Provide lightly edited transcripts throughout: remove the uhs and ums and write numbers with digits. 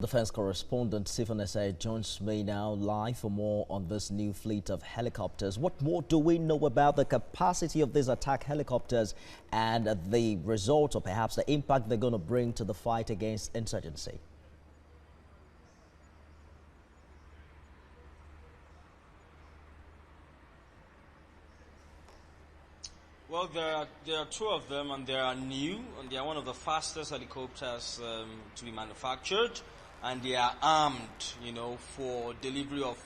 Defense correspondent Sifon Essien joins me now live for more on this new fleet of helicopters. What more do we know about the capacity of these attack helicopters and the result or perhaps the impact they're going to bring to the fight against insurgency? Well, there are two of them, and they are new, and they are one of the fastest helicopters to be manufactured, and they are armed, for delivery of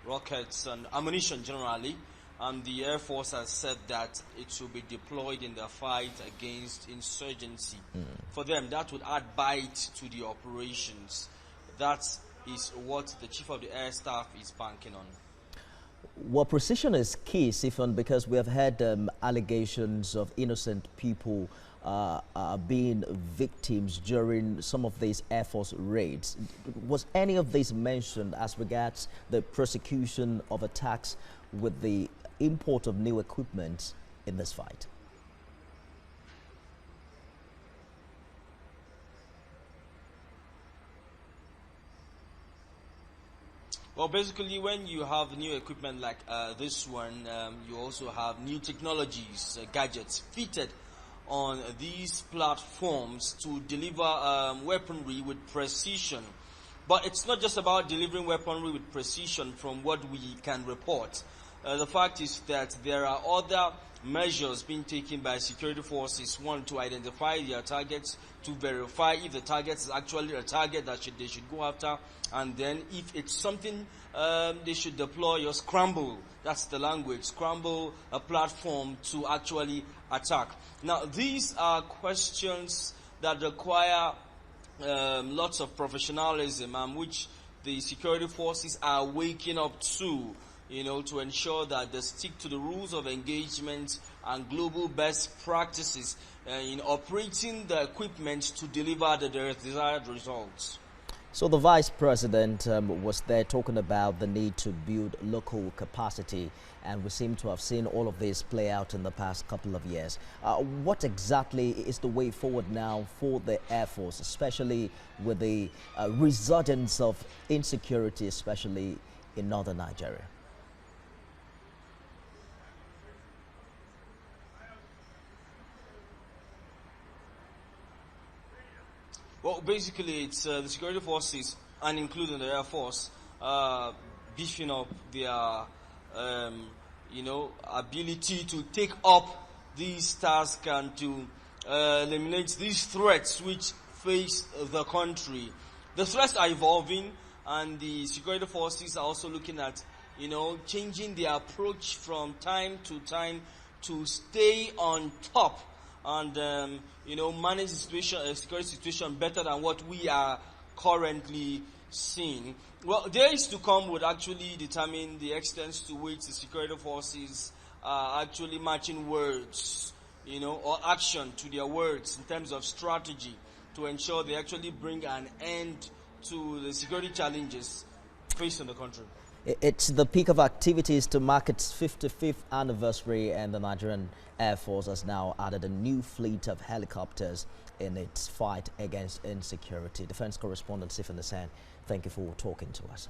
rockets and ammunition generally. And the Air Force has said that it will be deployed in the fight against insurgency. For them, that would add bite to the operations. That is what the Chief of the Air Staff is banking on. Well, precision is key, Sifon, because we have had allegations of innocent people being victims during some of these Air Force raids. Was any of this mentioned as regards the prosecution of attacks with the import of new equipment in this fight? Well, basically, when you have new equipment like this one, you also have new technologies, gadgets fitted on these platforms to deliver weaponry with precision. But it's not just about delivering weaponry with precision from what we can report. The fact is that there are other measures being taken by security forces, one, to identify their targets, to verify if the target is actually a target that they should go after, and then if it's something they should deploy or scramble, that's the language, scramble a platform to actually attack. Now, these are questions that require lots of professionalism, which the security forces are waking up to, to ensure that they stick to the rules of engagement and global best practices in operating the equipment to deliver the desired results. So the Vice President was there talking about the need to build local capacity, and we seem to have seen all of this play out in the past couple of years. What exactly is the way forward now for the Air Force, especially with the resurgence of insecurity, especially in northern Nigeria? Well, basically, it's the security forces, and including the Air Force, beefing up their, ability to take up these tasks and to eliminate these threats which face the country. The threats are evolving, and the security forces are also looking at, changing their approach from time to time to stay on top and manage the situation, security situation better than what we are currently seeing. Well, days to come would actually determine the extent to which the security forces are actually matching words, or action to their words in terms of strategy to ensure they actually bring an end to the security challenges facing the country. It's the peak of activities to mark its 55th anniversary, and the Nigerian Air Force has now added a new fleet of helicopters in its fight against insecurity. Defense correspondent Sifon Essien, thank you for talking to us.